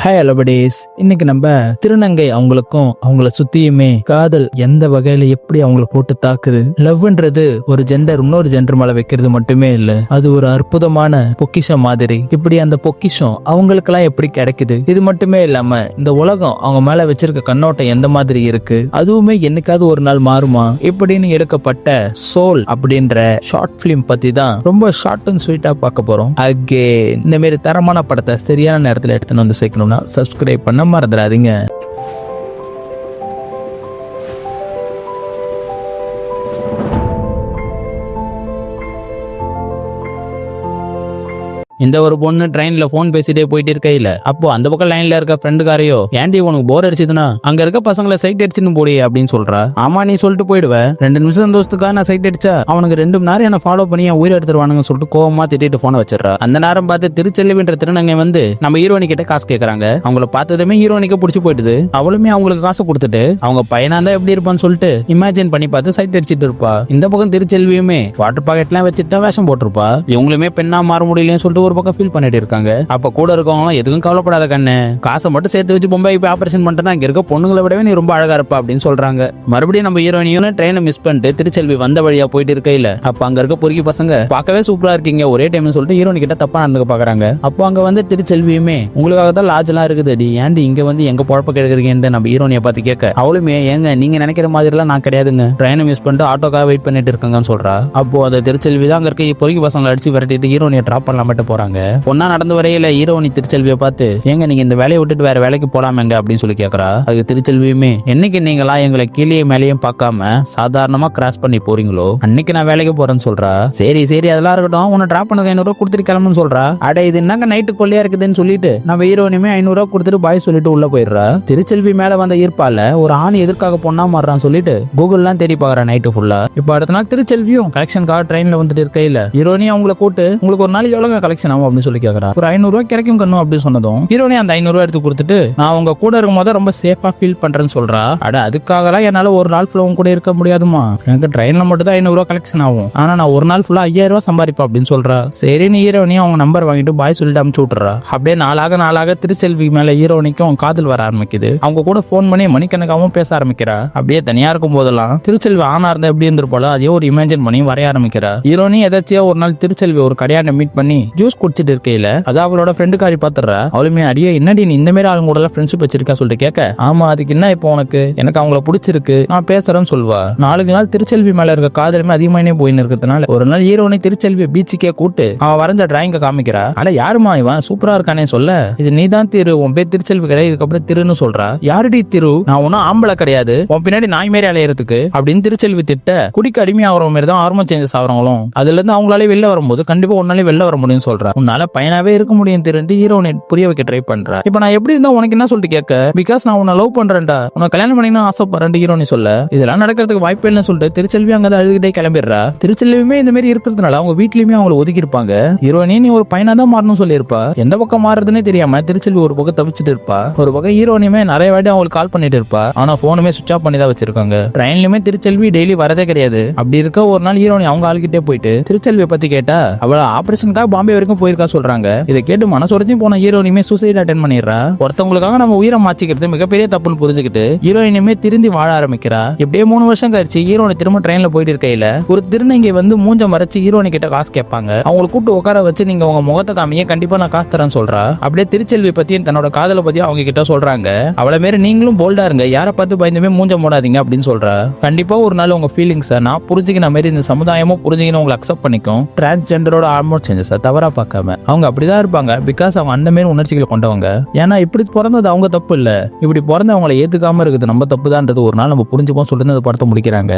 Hi அலபடேஸ். இன்னைக்கு நம்ம திருநங்கை அவங்களுக்கும் அவங்கள சுத்தியுமே காதல் எந்த வகையில எப்படி அவங்கள போட்டு தாக்குது. லவ்ன்றது ஒரு ஜெண்டர் இன்னொரு ஜெண்டர் மேல வைக்கிறது மட்டுமே இல்ல, அது ஒரு அற்புதமான பொக்கிஷம் மாதிரி. இப்படி அந்த பொக்கிஷம் அவங்களுக்கெல்லாம் எப்படி கிடைக்குது, இது மட்டுமே இல்லாம இந்த உலகம் அவங்க மேல வச்சிருக்க கண்ணோட்டம் எந்த மாதிரி இருக்கு, அதுவுமே என்னைக்காவது ஒரு நாள் மாறுமா இப்படின்னு எடுக்கப்பட்ட சோல் அப்படின்ற ஷார்ட் பிலிம் பத்தி தான் ரொம்ப ஷார்ட் அண்ட் ஸ்வீட்டா பார்க்க போறோம். இந்த மாதிரி தரமான படத்தை சரியான நேரத்தில் எடுத்துன்னு வந்து சேர்க்கணும்னா சப்ஸ்கிரைப் பண்ண மறந்துடாதீங்க. இந்த ஒரு பொண்ணு ட்ரெயின்ல போன் பேசிட்டே போயிட்டு இருக்கையில அப்போ அந்த பக்கம் லைன்ல இருக்க ஃப்ரெண்டுக்காரையோ, ஏன்டி உனக்கு போர் அடிச்சதுன்னா அங்க இருக்க பசங்களை சைட் அடிச்சுன்னு போடி அப்படின்னு சொல்றா. ஆமா நீ சொல்லிட்டு போயிடுவ, 2 நிமிஷம் சந்தோஷத்துக்காக நான் சைட் அடிச்சா அவனுக்கு 2 மணி நேரம் என்ன ஃபாலோ பண்ணி என் உயிரை எடுத்துருவானுங்க சொல்லிட்டு கோவமா திட்டிட்டு போன வச்சிடறா. அந்த நேரம் பார்த்து திருச்செல்வின்ற திருநங்கை வந்து நம்ம ஹீரோனி கிட்ட காசு கேட்கறாங்க. அவங்கள பார்த்ததுமே ஹீரோனிக்கு பிடிச்சி போயிடுது. அவளுமே அவங்களுக்கு காசு கொடுத்துட்டு அவங்க பையனா தான் எப்படி இருப்பான்னு சொல்லிட்டு இமேஜின் பண்ணி பார்த்து சைட் அடிச்சிட்டு இருப்பா. இந்த பக்கம் திருச்செல்வியுமே வாட்டர் பாக்கெட்லாம் வச்சுட்டு தான் வேஷம் போட்டிருப்பா. இவங்களுமே பெண்ணா மாற முடியலன்னு சொல்லிட்டு ஒரு பக்கம் ஃபீல் பண்ணிட்டு இருக்காங்க. அப்ப கூட இருக்கவங்க எதுக்கும் கவலைப்படாத கண்ணு, காசை மட்டும் சேர்த்து வச்சு பொம்பை போய் ஆபரேஷன் பண்ணிட்டா இங்க இருக்க பொண்ணுங்களை விடவே நீ ரொம்ப அழகா இருப்பா அப்படின்னு சொல்றாங்க. மறுபடியும் நம்ம ஹீரோனியும் ட்ரெயினை மிஸ் பண்ணிட்டு திருச்செல்வி வந்த வழியா போயிட்டு இருக்கையில அப்ப அங்க இருக்க பொறுக்கி பசங்க பார்க்கவே சூப்பரா இருக்கீங்க ஒரே டைம்னு சொல்லிட்டு ஹீரோனி கிட்ட தப்பா நடந்துக்க பாக்குறாங்க. அப்போ அங்க வந்து திருச்செல்வியுமே உங்களுக்காக தான் லாட்ஜ் எல்லாம் இருக்குது டி, ஏன்டி இங்க வந்து எங்க பொழப்ப கேட்கறீங்கன்னு நம்ம ஹீரோனியை பார்த்து கேட்க அவளுமே ஏங்க நீங்க நினைக்கிற மாதிரி எல்லாம் நான் கிடையாதுங்க, ட்ரெயினை மிஸ் பண்ணிட்டு ஆட்டோக்காக வெயிட் பண்ணிட்டு இருக்காங்கன்னு சொல்றா. அப்போ அந்த திருச்செல்வி தான் அங்க இருக்க பொறுக்கி பசங்களை அடிச்சு விரட்டிட்டு ஹீரோனியை டிராப் பண்ணலாம் மட்டும் போறாங்க. ஒன்னா நடந்து வரையில ஹீரோனி திருச்செல்வியை பார்த்து ஏங்க நீங்க இந்த வேலையை விட்டுட்டு வேற வேலைக்கு போலாமேங்க அப்படின்னு சொல்லி கேட்கறா. அதுக்கு திருச்செல்வியுமே என்னைக்கு நீங்களா எங்களை கீழே மேலேயும் பார்க்காம சாதாரணமா கிராஸ் பண்ணி போறீங்களோ அன்னைக்கு நான் வேலைக்கு போறேன்னு சொல்றா. சரி சரி அதெல்லாம் இருக்கட்டும், உன்னை டிராப் பண்ண 500 ரூபா கொடுத்துட்டு கிளம்புன்னு சொல்றா. அட இது என்னங்க நைட்டு கொள்ளையா இருக்குதுன்னு சொல்லிட்டு நம்ம ஹீரோனியுமே 500 ரூபா கொடுத்துட்டு பாய் சொல்லிட்டு உள்ள போயிடுறா. திருச்செல்வி மேல வந்த ஈர்ப்பால ஒரு ஆணி எதற்காக பொண்ணா மாறான்னு சொல்லிட்டு கூகுள்லாம் தேடி பாக்குறா நைட்டு ஃபுல்லா. இப்ப அடுத்த நாள் திருச்செல்வியும் கலெக்ஷனுக்காக ட்ரெயின்ல வந்துட்டு இருக்கையில ஹீரோனி அவங்களை கூட்டு உங்களுக்கு ஒரு நாளைக்கு எவ்வளவு கலெக்ஷன் ஆகும் அப்படின்னு சொல்லி கேட்கறா. ஒரு 500 ரூபாய் கிடைக்கும் கண்ணும் அப்படின்னு சொன்னதும் ஹீரோனி அந்த 500 ரூபாய் எடுத்து கொடுத்துட்டு நான் உங்க கூட இருக்கும் போது ரொம்ப சேஃபா ஃபீல் பண்றேன்னு சொல்றா. அட அதுக்காகலாம் என்னால ஒரு நாள் ஃபுல்லா கூட இருக்க முடியாதுமா, எனக்கு ட்ரெயின்ல மட்டும் தான் 500 ரூபாய் கலெக்ஷன் ஆகும், ஆனா நான் ஒரு நாள் ஃபுல்லா 5000 ரூபாய் சம்பாதிப்பா அப்படின்னு சொல்றா. சரின்னு ஹீரோனி அவங்க நம்பர் வாங்கிட்டு பாய் சொல்லிட்டு அனுப்பிச்சு விட்டுறா. அப்படியே நாளாக திருச்செல்வி மேல ஹீரோனிக்கும் காதல் வர ஆரம்பிக்குது. அவங்க கூட போன் பண்ணி மணிக்கணக்காகவும் பேச ஆரம்பிக்கிறா. அப்படியே தனியா இருக்கும் போதெல்லாம் திருச்செல்வி ஆனா இருந்தா எப்படி இருந்திருப்பாளோ அதே ஒரு இமேஜின் பண்ணி வரைய ஆரம்பிக்கிறா. ஹீரோனி எதாச்சியா ஒரு நாள் திருச்செல்வி ஒரு கடையாண்ட மீட் பண்ணி ஜூஸ் குடிச்சிட்டு இருக்கையில அது அவளோட ஃப்ரெண்டுக்காரி பாத்துறா. அவளுமே அடியே என்னடி நீ இந்த மாதிரி ஆளுங்க கூட ஃப்ரெண்ட்ஷிப் வச்சிருக்கா சொல்லிட்டு கேட்க ஆமா அதுக்கு என்ன இப்போ உனக்கு, எனக்கு அவங்கள பிடிச்சிருக்கு நான் பேசுறேன்னு சொல்வா. நாளுக்கு நாள் திருச்செல்வி மேல இருக்க காதலுமே அதிகமானே போயின்னு இருக்கிறதுனால ஒரு நாள் ஹீரோனி திருச்செல்வி பீச்சுக்கே கூட்டு அவன் வரைஞ்ச டிராயிங்க காமிக்கிறா. அட யாருமா இவன் சூப்பரா இருக்கானே சொல்ல, இது நீ தான் திரு, உன் பேர் திருச்செல்வி கிடையாது, இதுக்கப்புறம் திருன்னு சொல்றா. யாருடி திரு, நான் ஒன்னும் ஆம்பளை கிடையாது, உன் பின்னாடி நாய் மாரி அலையறதுக்கு அப்படின்னு திருச்செல்வி திட்ட. குடிக்க அடிமை ஆகிற மாதிரி தான் ஹார்மோன் சேஞ்சஸ் ஆகிறவங்களும் அதுல இருந்து அவங்களாலே வெளில வரும்போது கண்டிப்பா உன்னாலே வெளில வர முடியும்னு சொல்றா. உன்னால பையனாவே இருக்க முடியும் திருண்டு ஹீரோனி புரிய வைக்க ட்ரை பண்றா. இப்ப நான் எப்படி இருந்தா உனக்கு என்ன சொல்லிட்டு கேட்க, பிகாஸ் நான் உன்னை லவ் பண்றேன்டா, உன்னை கல்யாணம் பண்ணிக்கணும் ஆசைப்படுறேன் ஹீரோனி சொல்ல. இதெல்லாம் நடக்கிறதுக்கு வாய்ப்பு இல்லைன்னு சொல்லிட்டு திருச்செல்வி அங்க அழுகிட்டே கிளம்பிடுறா. திருச்செல்வியுமே இந்த மாதிரி இருக்கிறதுனால அவங்க வீட்லயுமே அவங்களை ஒதுக்கி இருப்பாங்க. ஹீரோனி நீ ஒரு பையனா தான் மாறணும் சொல்லியிருப்பா. எந்த பக்கம் மாறுறதுன்னே தெரியாம திருச்செல்வி ஒரு பக்கம் தவிச்சிட்டு இருப்பா. ஒரு பக்கம் ஹீரோனியுமே நிறைய வாட்டி அவங்களுக்கு கால் பண்ணிட்டு இருப்பா. ஆனா போனுமே சுவிட்ச் ஆஃப் பண்ணி தான் வச்சிருக்காங்க. ட்ரெயின்லயுமே திருச்செல்வி டெய்லி வரதே கிடையாது. அப்படி இருக்க ஒரு நாள் ஹீரோனி அவங்க ஆளுகிட்டே போயிட்டு திருச்செல்வியை பத்தி கேட்டா அவள ஆபரேஷனுக்காக பாம்பே வரைக்கும் போயிருக்கா சொல்றாங்க. இதை கேட்டு மனசுரையும் போன ஹீரோனியுமே சூசைட் அட்டென்ட் பண்ணிடுறா. ஒருத்தவங்களுக்காக நம்ம உயிரை மாச்சிக்கிறது மிகப்பெரிய தப்புன்னு புரிஞ்சுக்கிட்டு ஹீரோயினுமே திருந்தி வாழ ஆரம்பிக்கிறா. எப்படியே 3 வருஷம் கழிச்சு ஹீரோனி திரும்ப ட்ரெயின்ல போயிட்டு இருக்கையில ஒரு திருநங்கை வந்து மூஞ்ச மறைச்சு ஹீரோனி கிட்ட காசு கேட்பாங்க. அவங்களை கூப்பிட்டு உட்கார வச்சு நீங்க உங்க முகத்தை காமிங்க கண்டிப்பா நான் காசு தரேன்னு சொல்றா. அப்படியே திருச்செல்வி பத்தியும் தன்னோட காதலை பத்தியும் அவங்க கிட்ட சொல்றாங்க. அவளை மாரி நீங்களும் போல்டா இருங்க, யாரை பார்த்து பயந்துமே மூஞ்ச மூடாதீங்க அப்படின்னு சொல்றா. கண்டிப்பா ஒரு நாள் உங்க ஃபீலிங்ஸை நான் புரிஞ்சுக்கிற மாதிரி இந்த சமுதாயமும் புரிஞ்சுக்கணும் உங்களை அக்செப்ட் பண்ணிக்கும். டிரான்ஸ்ஜெண்டரோட ஹார்மோன் சேஞ்சஸை தவறா பார்க்காம அவங்க அப்படிதான் இருப்பாங்க. பிகாஸ் அவங்க அந்த மாதிரி உணர்ச்சிகளை கொண்டவங்க. ஏன்னா இப்படி பிறந்தது அவங்க தப்பு இல்ல, இப்படி பிறந்த அவங்களை ஏத்துக்காம இருக்குது நம்ம தப்பு தான்ன்றது ஒரு நாள் நம்ம புரிஞ்சுப்போம் சொல்லிட்டு அந்த படத்தை முடிக்கிறாங்க.